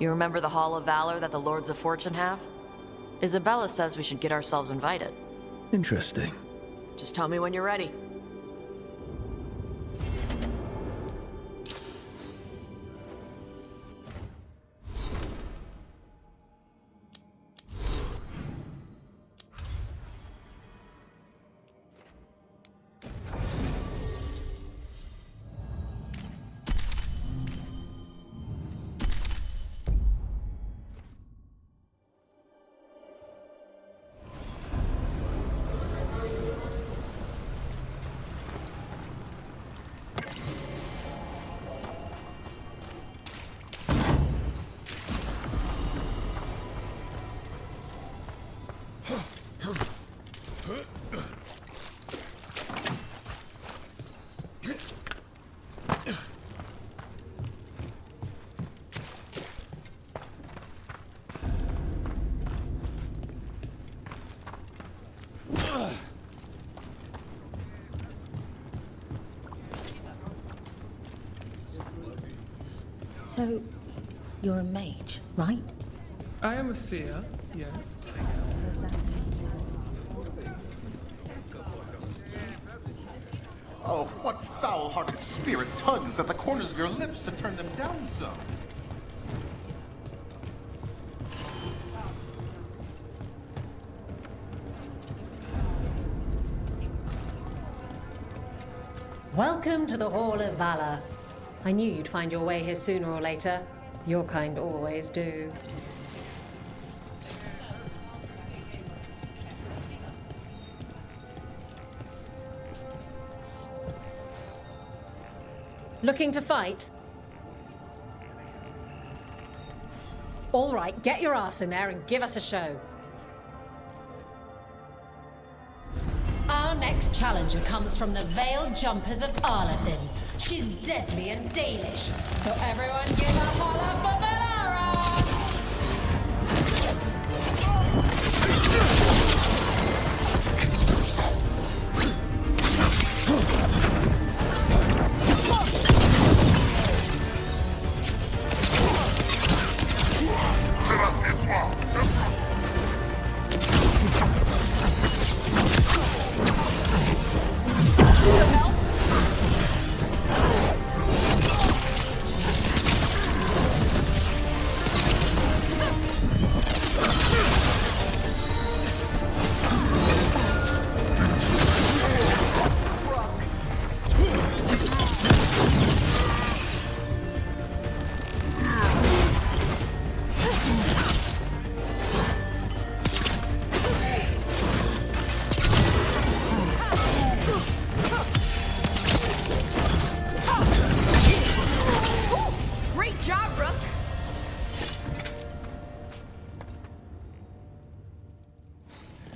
You remember the Hall of Valor that the Lords of Fortune have? Isabella says we should get ourselves invited. Interesting. Just tell me when you're ready. So, you're a mage, right? I am a seer, yes. Oh, what foul-hearted spirit tugs at the corners of your lips to turn them down so? Welcome to the Hall of Valor. I knew you'd find your way here sooner or later. Your kind always do. Looking to fight? All right, get your ass in there and give us a show. Our next challenger comes from the Veiled Jumpers of Arlathin. She's deadly and Danish, so everyone give a holler for Valara!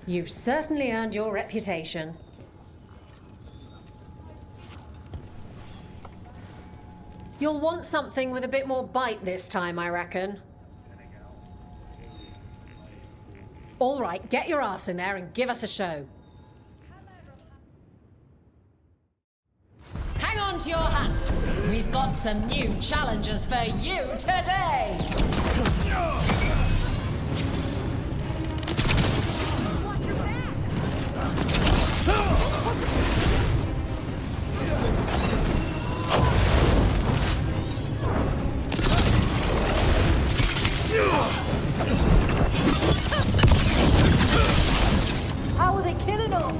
You've certainly earned your reputation. You'll want something with a bit more bite this time, I reckon. All right, get your ass in there and give us a show. Hang on to your hats. We've got some new challengers for you today. How are they killing them?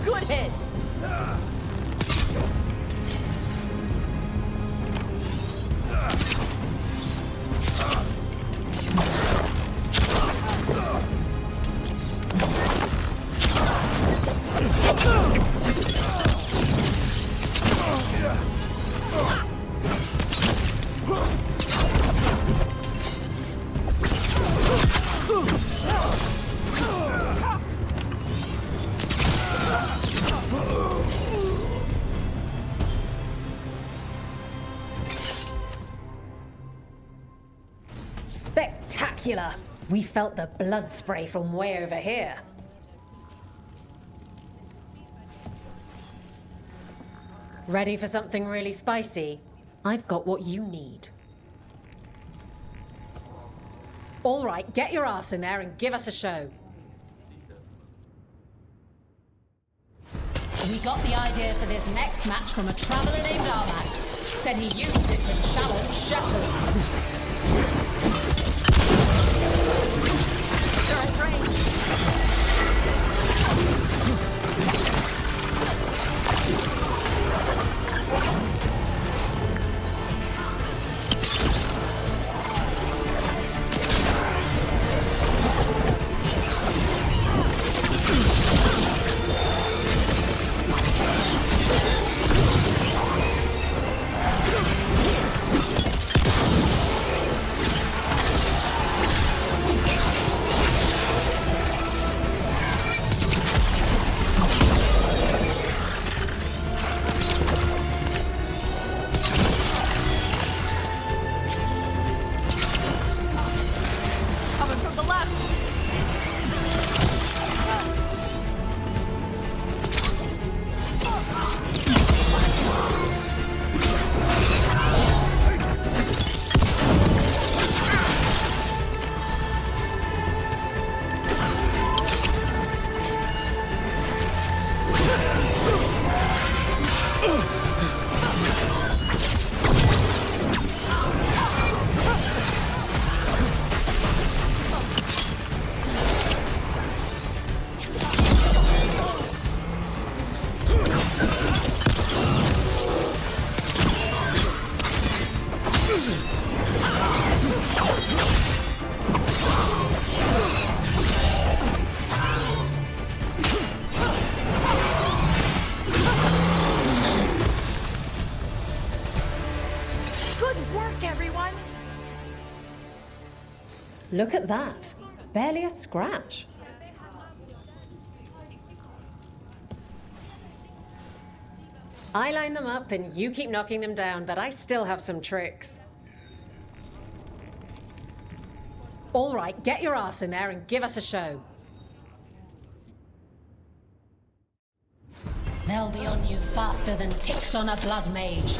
Good hit! Spectacular! We felt the blood spray from way over here. Ready for something really spicy? I've got what you need. All right, get your ass in there and give us a show. We got the idea for this next match from a traveler named Armax. Said he used it to challenge shepherds. Look at that. Barely a scratch. I line them up and you keep knocking them down, but I still have some tricks. All right, get your ass in there and give us a show. They'll be on you faster than ticks on a blood mage.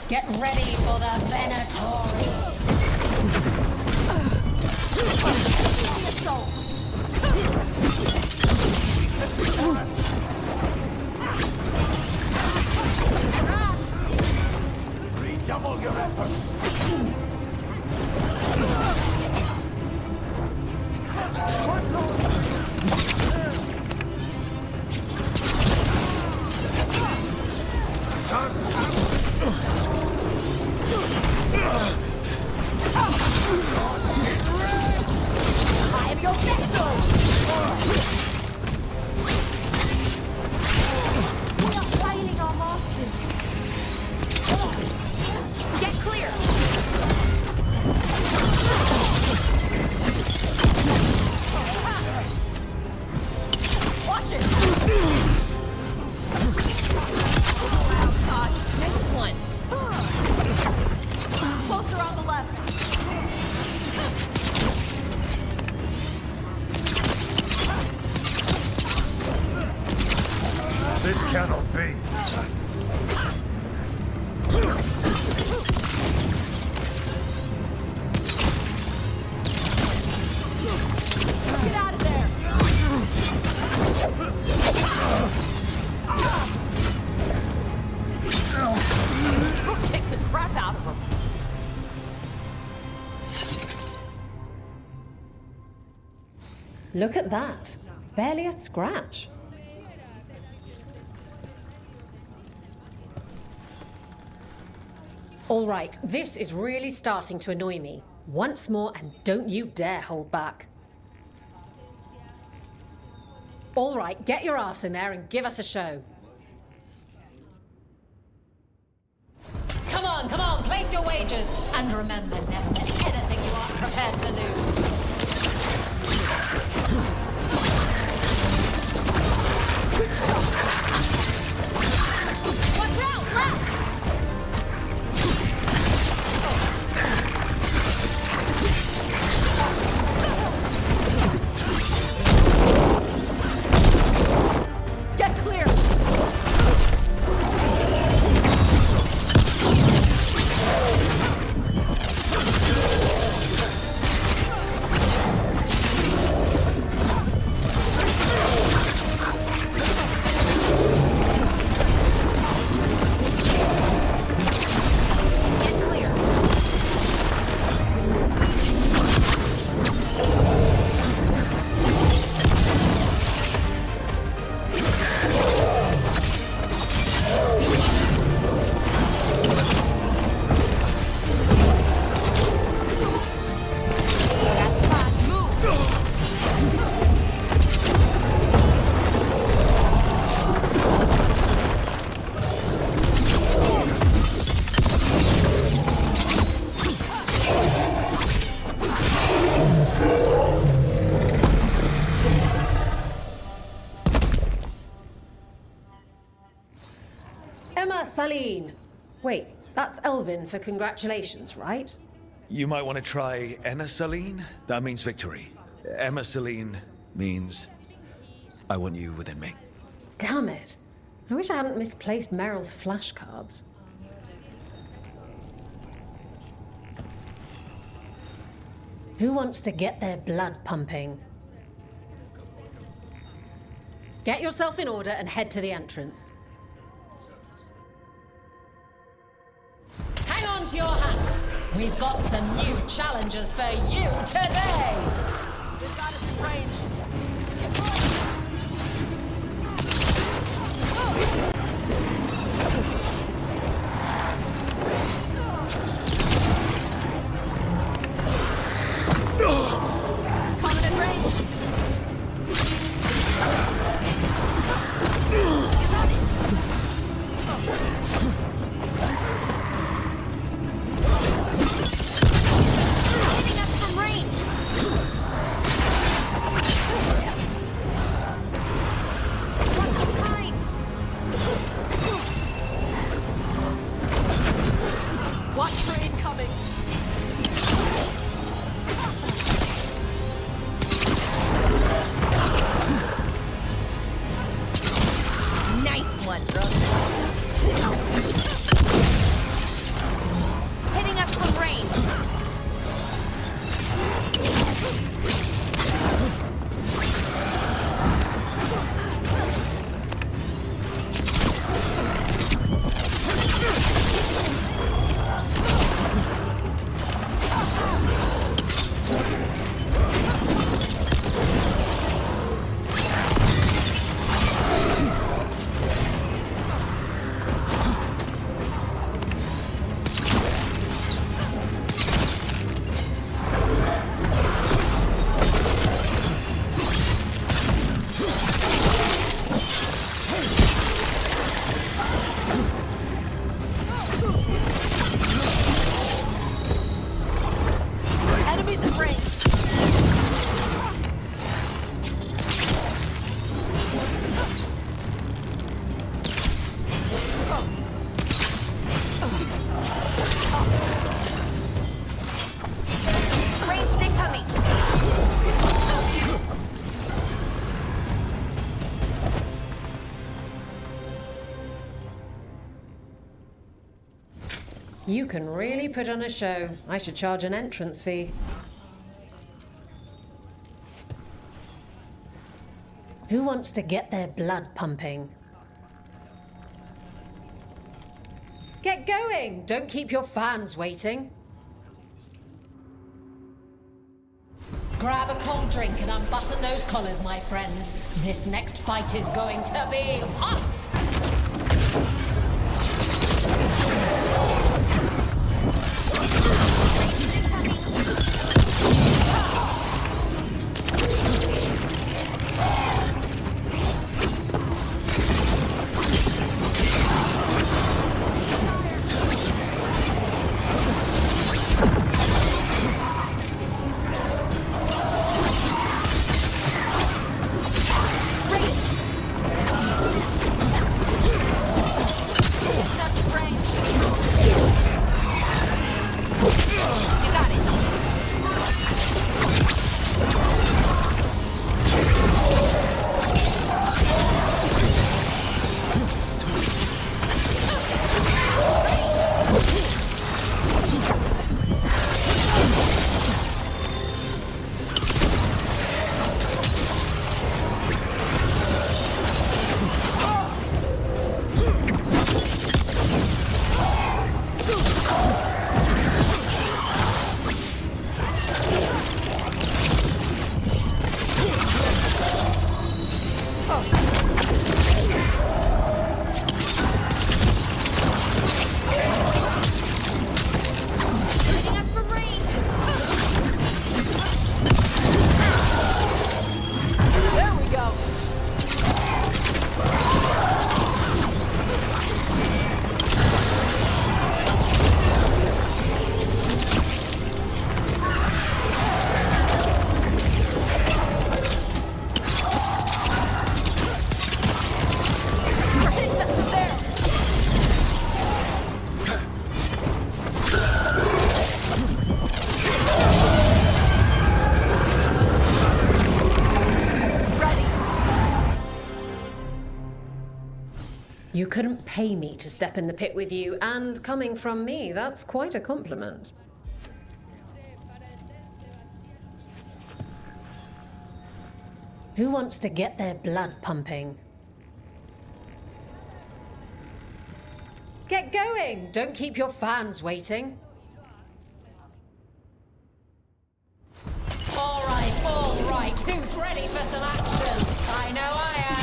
Get ready for the Venatori. Redouble your efforts. I am your vessel! We are failing our masters. Get clear! Watch it! Next one. Closer on the left. This cannot be. Get out of there! Kick the crap out of him! Look at that. Barely a scratch. All right, this is really starting to annoy me. Once more, and don't you dare hold back. All right, get your ass in there and give us a show. Come on, place your wagers. And remember, never bet anything you aren't prepared to lose. Watch out, left! Get clear! Emma Saline. Wait, that's Elvin for congratulations, right? You might want to try Enna Celine. That means victory. Emma Celine means I want you within me. Damn it. I wish I hadn't misplaced Meryl's flashcards. Who wants to get their blood pumping? Get yourself in order and head to the entrance. Hang on to your hats. We've got some new challengers for you today. They've got us in range. Coming in range. Hitting us from range. What's behind? Watch for incoming. Nice one, brother. Hitting us from range. Enemies in range. Ranged incoming. You can really put on a show. I should charge an entrance fee. Who wants to get their blood pumping? Get going! Don't keep your fans waiting. Grab a cold drink and unbutton those collars, my friends. This next fight is going to be hot! You couldn't pay me to step in the pit with you, and coming from me, that's quite a compliment. Who wants to get their blood pumping? Get going! Don't keep your fans waiting. All right. Who's ready for some action? I know I am.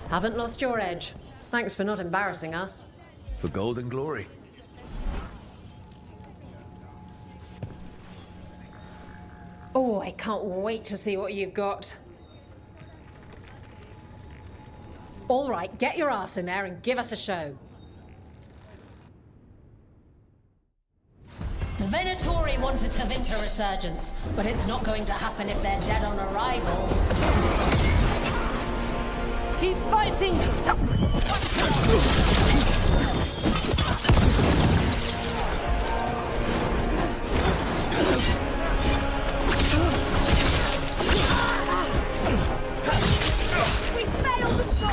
Haven't lost your edge. Thanks for not embarrassing us. For gold and glory. Oh, I can't wait to see what you've got. All right, get your ass in there and give us a show. The Venatori wanted to Vinter resurgence, but it's not going to happen if they're dead on arrival. Keep fighting! We failed the goal!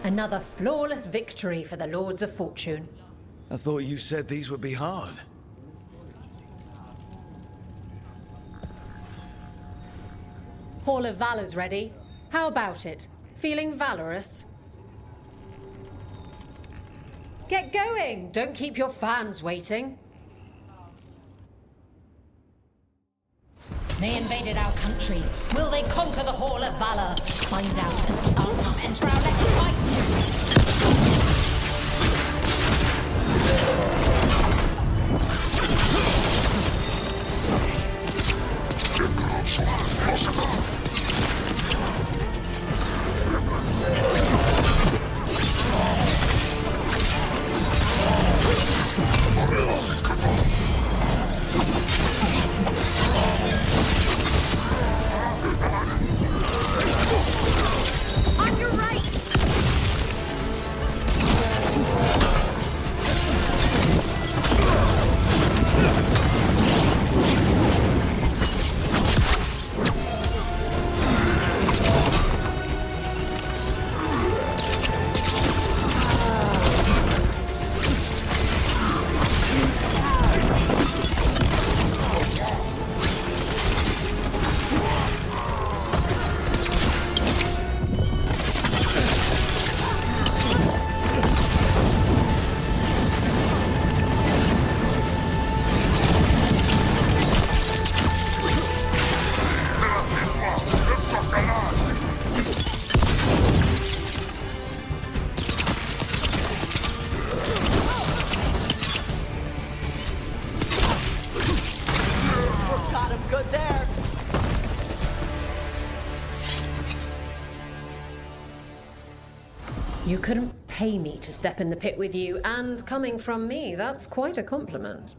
Another flawless victory for the Lords of Fortune. I thought you said these would be hard. Hall of Valor's ready. How about it? Feeling valorous? Get going! Don't keep your fans waiting. They invaded our country. Will they conquer the Hall of Valor? Find out as the Arkham enter our next fight. On your right! You couldn't pay me to step in the pit with you, and coming from me, that's quite a compliment.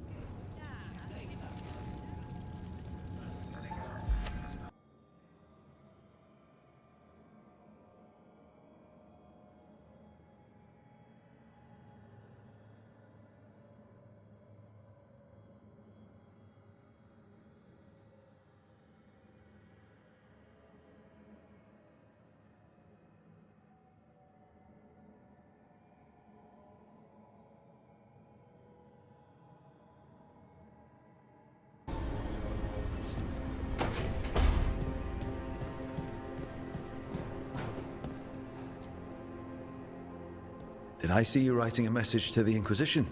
Did I see you writing a message to the Inquisition?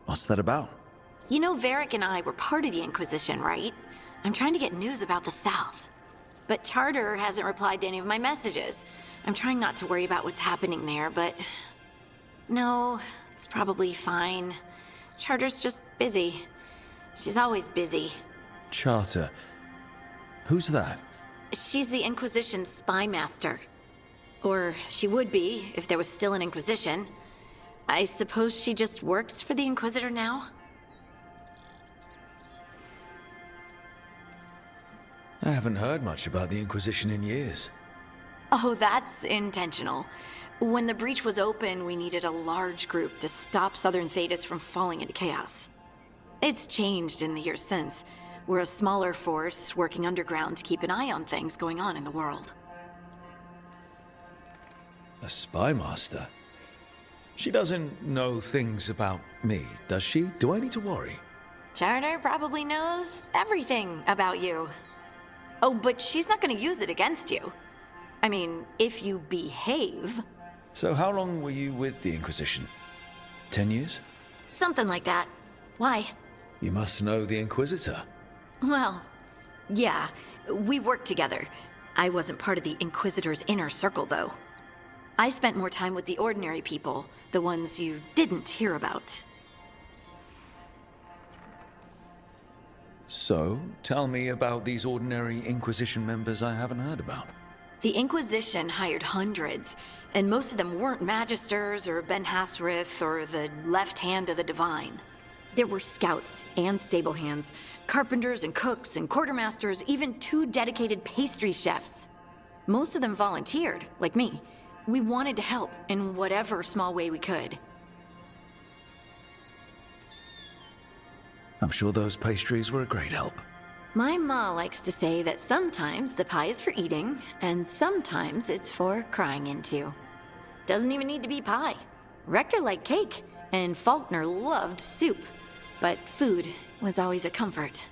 What's that about? You know, Varric and I were part of the Inquisition, right? I'm trying to get news about the South. But Charter hasn't replied to any of my messages. I'm trying not to worry about what's happening there, but... No, it's probably fine. Charter's just busy. She's always busy. Charter. Who's that? She's the Inquisition's spy master. Or she would be, if there was still an Inquisition. I suppose she just works for the Inquisitor now? I haven't heard much about the Inquisition in years. Oh, that's intentional. When the breach was open, we needed a large group to stop Southern Thedas from falling into chaos. It's changed in the years since. We're a smaller force working underground to keep an eye on things going on in the world. A spy master? She doesn't know things about me, does she? Do I need to worry? Charter probably knows everything about you. Oh, but she's not gonna use it against you. I mean, if you behave. So how long were you with the Inquisition? 10 years? Something like that. Why? You must know the Inquisitor. Well, yeah, we worked together. I wasn't part of the Inquisitor's inner circle, though. I spent more time with the ordinary people, the ones you didn't hear about. So, tell me about these ordinary Inquisition members I haven't heard about. The Inquisition hired hundreds, and most of them weren't Magisters or Ben Hasrith or the left hand of the Divine. There were scouts and stable hands, carpenters and cooks and quartermasters, even 2 dedicated pastry chefs. Most of them volunteered, like me. We wanted to help in whatever small way we could. I'm sure those pastries were a great help. My ma likes to say that sometimes the pie is for eating, and sometimes it's for crying into. Doesn't even need to be pie. Rector liked cake, and Faulkner loved soup. But food was always a comfort.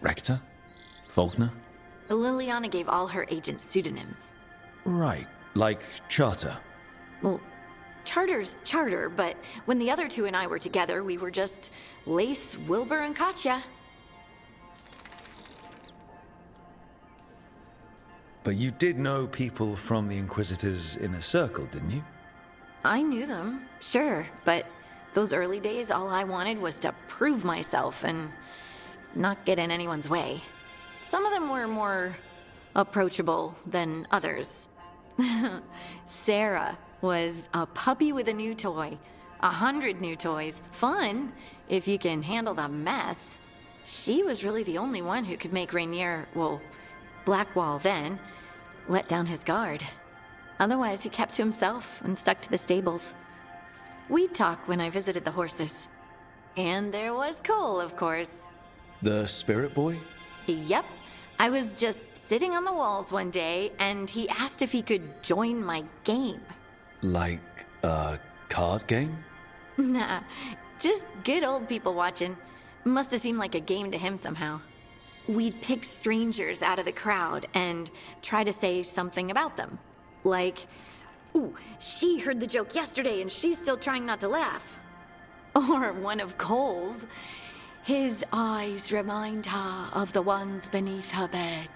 Rector? Faulkner? Liliana gave all her agents pseudonyms. Right, like Charter. Well, Charter's Charter, but when the other 2 and I were together, we were just Lace, Wilbur, and Katya. But you did know people from the Inquisitor's inner circle, didn't you? I knew them, sure, but those early days, all I wanted was to prove myself and not get in anyone's way. Some of them were more approachable than others. Sarah was a puppy with a new toy. 100 new toys. Fun, if you can handle the mess. She was really the only one who could make Rainier, well, Blackwall then, let down his guard. Otherwise, he kept to himself and stuck to the stables. We'd talk when I visited the horses. And there was Cole, of course. The spirit boy? Yep. I was just sitting on the walls one day, and he asked if he could join my game. Like a card game? Nah, just good old people watching. Must have seemed like a game to him somehow. We'd pick strangers out of the crowd and try to say something about them. Like, ooh, she heard the joke yesterday and she's still trying not to laugh. Or one of Cole's. His eyes remind her of the ones beneath her bed.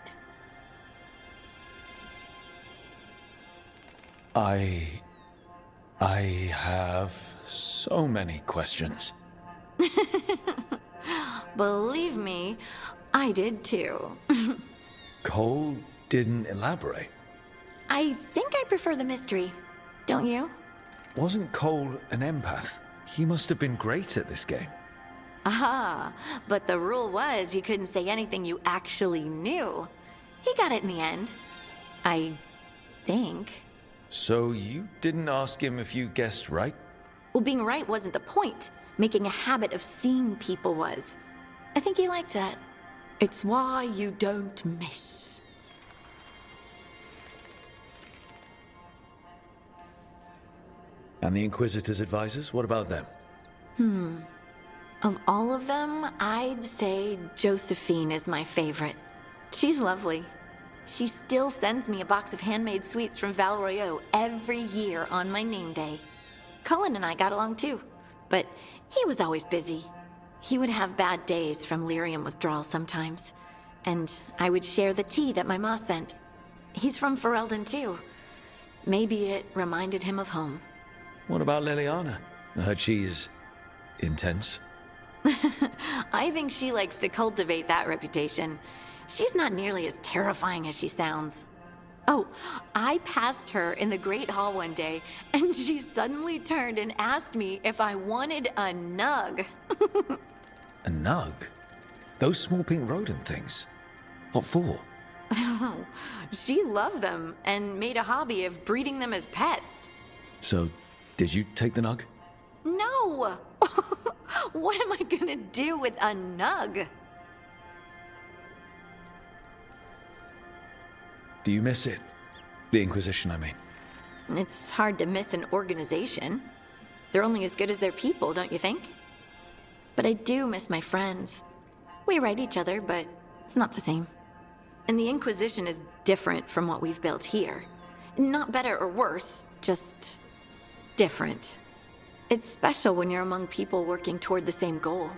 I have so many questions. Believe me, I did too. Cole didn't elaborate. I think I prefer the mystery. Don't you? wasn't Cole an empath? He must have been great at this game. Ah, but the rule was you couldn't say anything you actually knew. He got it in the end. I think. So you didn't ask him if you guessed right? Well, being right wasn't the point. Making a habit of seeing people was. I think he liked that. It's why you don't miss. And the Inquisitor's advisors, what about them? Of all of them, I'd say Josephine is my favorite. She's lovely. She still sends me a box of handmade sweets from Val Royeaux every year on my name day. Cullen and I got along too, but he was always busy. He would have bad days from lyrium withdrawal sometimes, and I would share the tea that my ma sent. He's from Ferelden too. Maybe it reminded him of home. What about Liliana? I heard she's intense. I think she likes to cultivate that reputation. She's not nearly as terrifying as she sounds. Oh, I passed her in the Great Hall one day, and she suddenly turned and asked me if I wanted a nug. A nug? Those small pink rodent things? What for? She loved them and made a hobby of breeding them as pets. So, did you take the nug? No! What am I gonna do with a nug? Do you miss it? The Inquisition, I mean. It's hard to miss an organization. They're only as good as their people, don't you think? But I do miss my friends. We write each other, but it's not the same. And the Inquisition is different from what we've built here. Not better or worse, just different. It's special when you're among people working toward the same goal.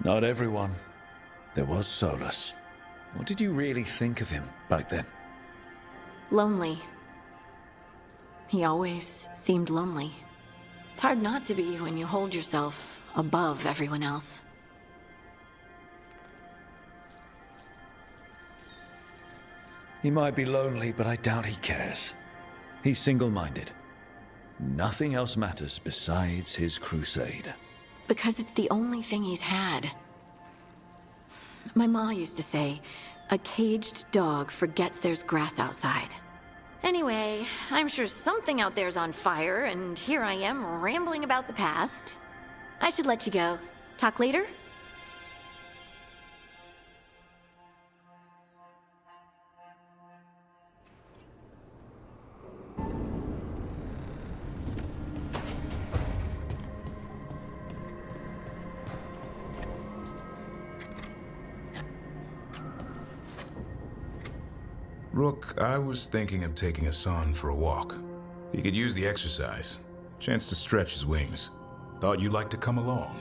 Not everyone. There was Solus. What did you really think of him back then? Lonely. He always seemed lonely. It's hard not to be when you hold yourself above everyone else. He might be lonely, but I doubt he cares. He's single-minded. Nothing else matters besides his crusade. Because it's the only thing he's had. My ma used to say, a caged dog forgets there's grass outside. Anyway, I'm sure something out there's on fire, and here I am rambling about the past. I should let you go. Talk later? Rook, I was thinking of taking Hassan for a walk. He could use the exercise. Chance to stretch his wings. Thought you'd like to come along.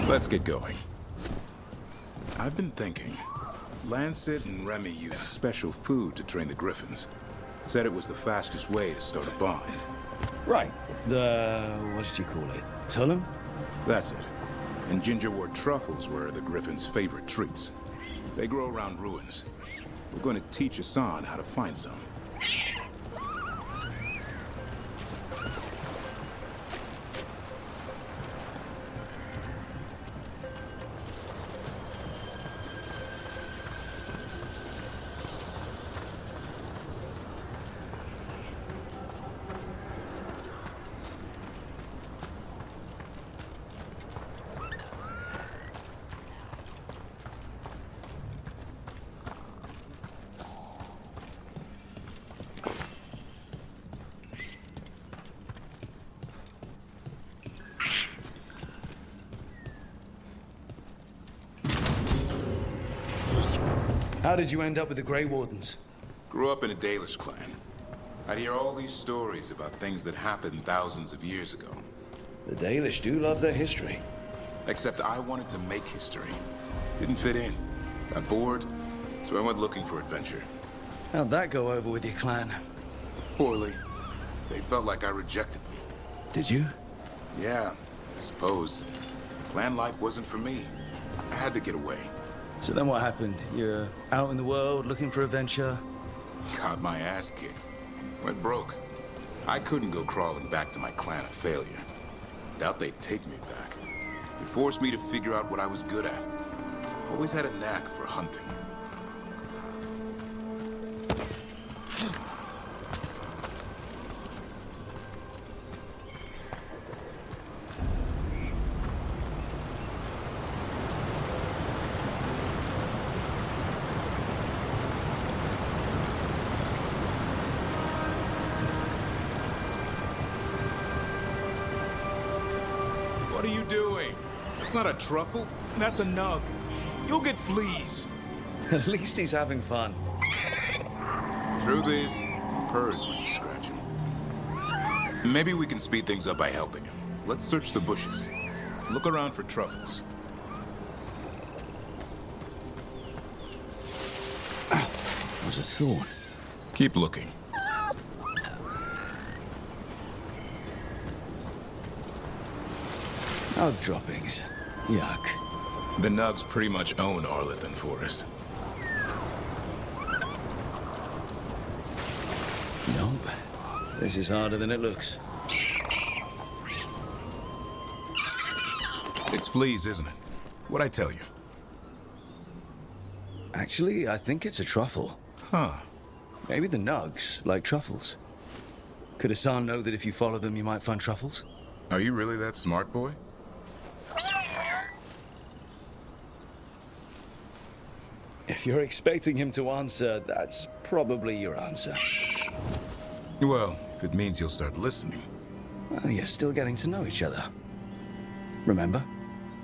Let's get going. I've been thinking. Lancet and Remy used special food to train the griffins. Said it was the fastest way to start a bond. Right. What did you call it? Tullum? That's it. And gingerwort truffles were the griffins' favorite treats. They grow around ruins. We're going to teach Hassan how to find some. How did you end up with the Grey Wardens? Grew up in a Dalish clan. I'd hear all these stories about things that happened thousands of years ago. The Dalish do love their history. Except I wanted to make history. Didn't fit in. Got bored, so I went looking for adventure. How'd that go over with your clan? Poorly. They felt like I rejected them. Did you? Yeah, I suppose. Clan life wasn't for me. I had to get away. So then what happened? You're out in the world looking for adventure? Got my ass kicked. Went broke. I couldn't go crawling back to my clan a failure. Doubt they'd take me back. They forced me to figure out what I was good at. Always had a knack for hunting. What are you doing? It's not a truffle. That's a nug. You'll get fleas. At least he's having fun. Truth is, purrs when you scratch him. Maybe we can speed things up by helping him. Let's search the bushes. Look around for truffles. Was a thorn. Keep looking. Nug droppings. Yuck. The Nugs pretty much own Arlithan Forest. Nope. This is harder than it looks. It's fleas, isn't it? What'd I tell you? Actually, I think it's a truffle. Huh. Maybe the Nugs like truffles. Could Hassan know that if you follow them, you might find truffles? Are you really that smart, boy? If you're expecting him to answer, that's probably your answer. Well, if it means you'll start listening. Well, you're still getting to know each other. Remember?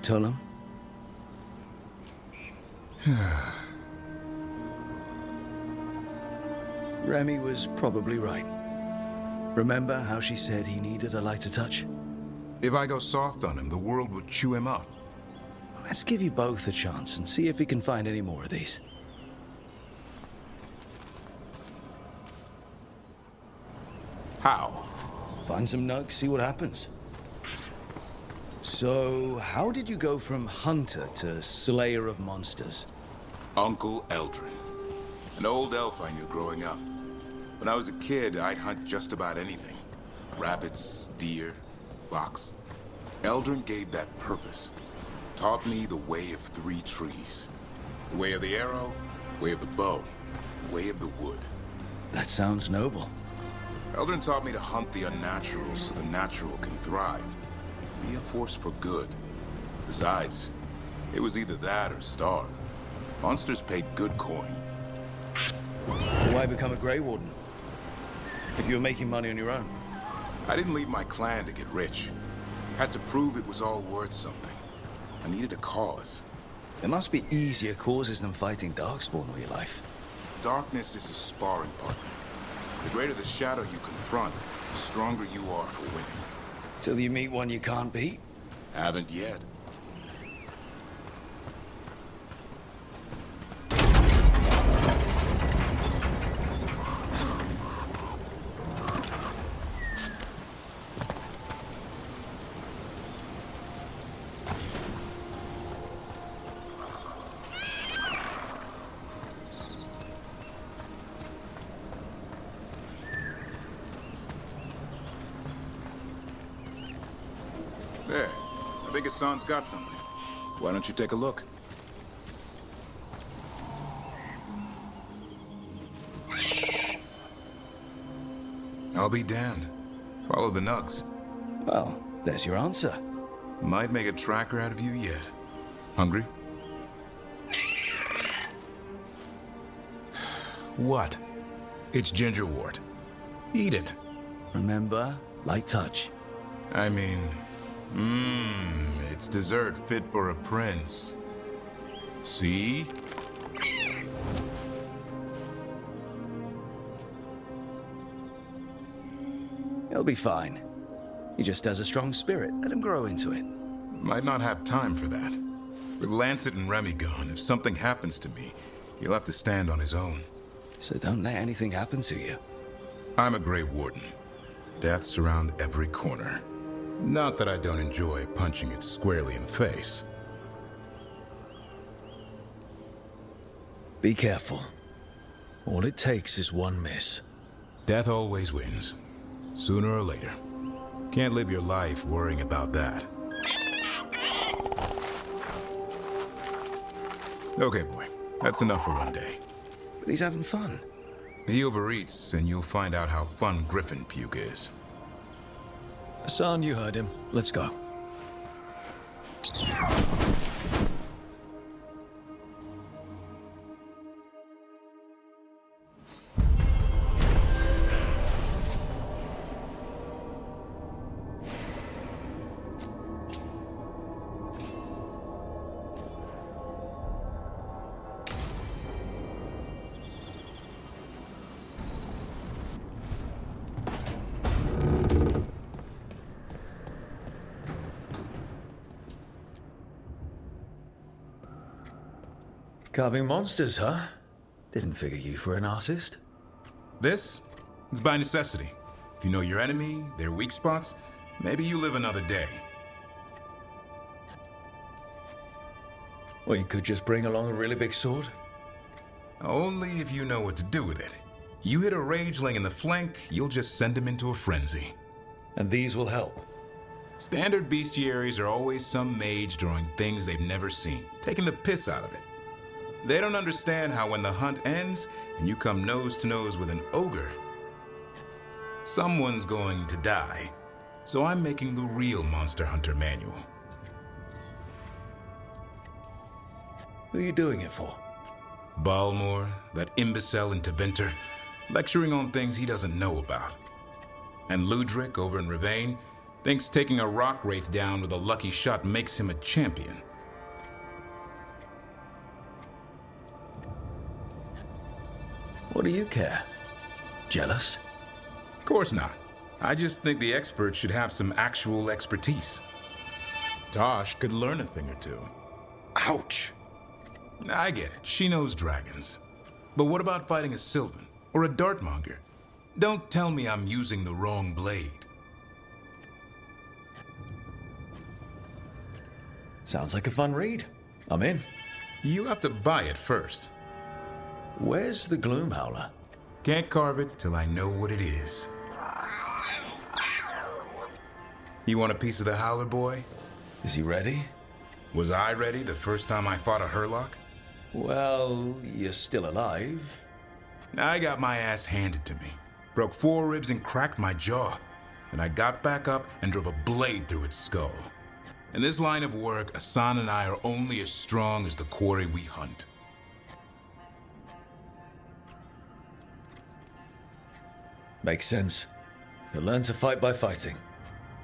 Tullum? Remy was probably right. Remember how she said he needed a lighter touch? If I go soft on him, the world would chew him up. Let's give you both a chance and see if we can find any more of these. How? Find some nugs, see what happens. So, how did you go from hunter to slayer of monsters? Uncle Eldrin. An old elf I knew growing up. When I was a kid, I'd hunt just about anything. Rabbits, deer, fox. Eldrin gave that purpose. Taught me the way of 3 trees. The way of the arrow, way of the bow, way of the wood. That sounds noble. Eldrin taught me to hunt the unnatural so the natural can thrive. Be a force for good. Besides, it was either that or starve. Monsters paid good coin. Why become a Grey Warden? If you were making money on your own. I didn't leave my clan to get rich. Had to prove it was all worth something. I needed a cause. There must be easier causes than fighting Darkspawn all your life. Darkness is a sparring partner. The greater the shadow you confront, the stronger you are for winning. Till you meet one you can't beat? Haven't yet. think Hassan's got something. Why don't you take a look? I'll be damned. Follow the nugs. Well, there's your answer. Might make a tracker out of you yet. Hungry? What? It's gingerwort. Eat it. Remember, light touch. I mean, it's dessert fit for a prince. See? He'll be fine. He just has a strong spirit. Let him grow into it. Might not have time for that. With Lancet and Remy gone, if something happens to me, he'll have to stand on his own. So don't let anything happen to you. I'm a Grey Warden. Death's around every corner. Not that I don't enjoy punching it squarely in the face. Be careful. All it takes is one miss. Death always wins. Sooner or later. Can't live your life worrying about that. Okay, boy. That's enough for one day. But he's having fun. He overeats, and you'll find out how fun Griffin puke is. Hassan, you heard him. Let's go. Carving monsters, huh? Didn't figure you for an artist. This? It's by necessity. If you know your enemy, their weak spots, maybe you live another day. Or you could just bring along a really big sword. Only if you know what to do with it. You hit a rageling in the flank, you'll just send him into a frenzy. And these will help. Standard bestiaries are always some mage drawing things they've never seen, taking the piss out of it. They don't understand how when the hunt ends and you come nose to nose with an ogre, someone's going to die. So I'm making the real Monster Hunter manual. Who are you doing it for? Balmor, that imbecile in Tevinter, lecturing on things he doesn't know about. And Ludric over in Ravane thinks taking a rock wraith down with a lucky shot makes him a champion. What do you care? Jealous? Of course not. I just think the experts should have some actual expertise. Tosh could learn a thing or two. Ouch! I get it. She knows dragons. But what about fighting a Sylvan or a Dartmonger? Don't tell me I'm using the wrong blade. Sounds like a fun read. I'm in. You have to buy it first. Where's the Gloom Howler? Can't carve it till I know what it is. You want a piece of the Howler, boy? Is he ready? Was I ready the first time I fought a Hurlock? Well, you're still alive. I got my ass handed to me. Broke 4 ribs and cracked my jaw. Then I got back up and drove a blade through its skull. In this line of work, Hassan and I are only as strong as the quarry we hunt. Makes sense. You'll learn to fight by fighting.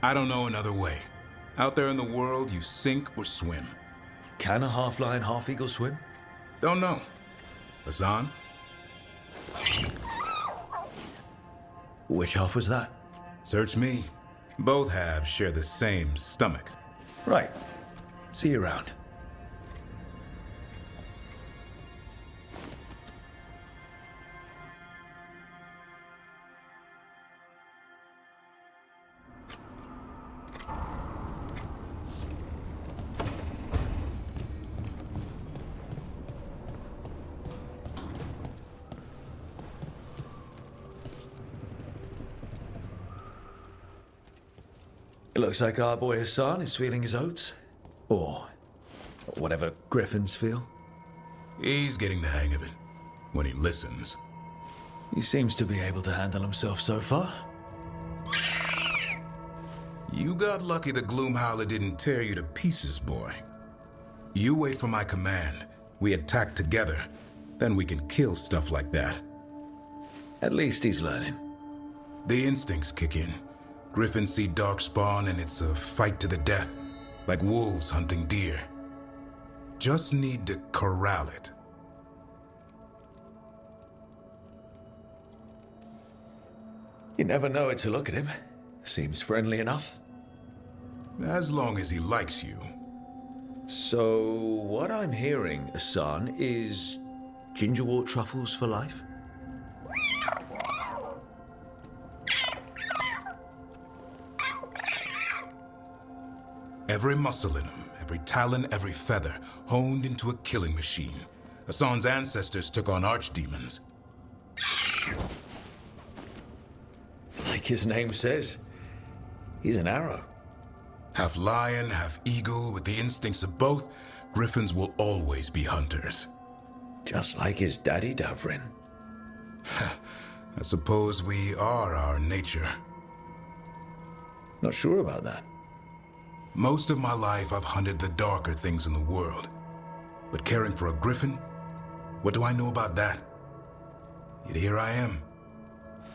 I don't know another way. Out there in the world, you sink or swim. Can a half-lion, half-eagle swim? Don't know. Hassan? Which half was that? Search me. Both halves share the same stomach. Right. See you around. It looks like our boy Hassan is feeling his oats. Or whatever griffins feel. He's getting the hang of it. When he listens. He seems to be able to handle himself so far. You got lucky the Gloomhowler didn't tear you to pieces, boy. You wait for my command. We attack together. Then we can kill stuff like that. At least he's learning. The instincts kick in. Griffins see darkspawn and it's a fight to the death. Like wolves hunting deer. Just need to corral it. You never know it to look at him. Seems friendly enough. As long as he likes you. So, what I'm hearing, Asan, is gingerwort truffles for life? Every muscle in him, every talon, every feather, honed into a killing machine. Asan's ancestors took on archdemons. Like his name says, he's an arrow. Half lion, half eagle, with the instincts of both, griffins will always be hunters. Just like his daddy, Davrin. I suppose we are our nature. Not sure about that. Most of my life I've hunted the darker things in the world. But caring for a griffin? What do I know about that? Yet here I am.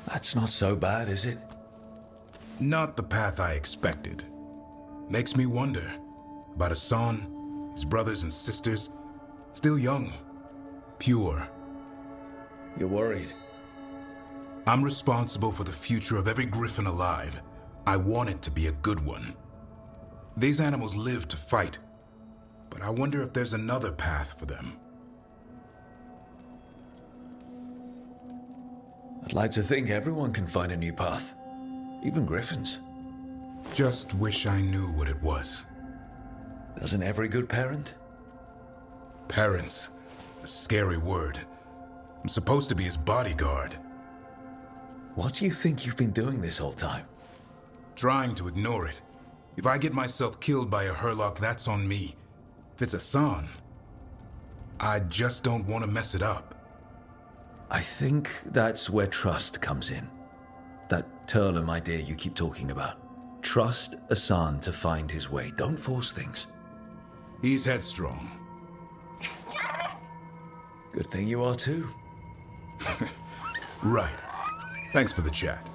That's not so bad, is it? Not the path I expected. Makes me wonder about Asan, his brothers and sisters, still young, pure. You're worried? I'm responsible for the future of every griffin alive. I want it to be a good one. These animals live to fight, but I wonder if there's another path for them. I'd like to think everyone can find a new path. Even griffins. Just wish I knew what it was. Doesn't every good parent? Parents. A scary word. I'm supposed to be his bodyguard. What do you think you've been doing this whole time? Trying to ignore it. If I get myself killed by a Hurlock, that's on me. If it's Asan, I just don't want to mess it up. I think that's where trust comes in. That Turlum idea you keep talking about. Trust Asan to find his way. Don't force things. He's headstrong. Good thing you are too. Right. Thanks for the chat.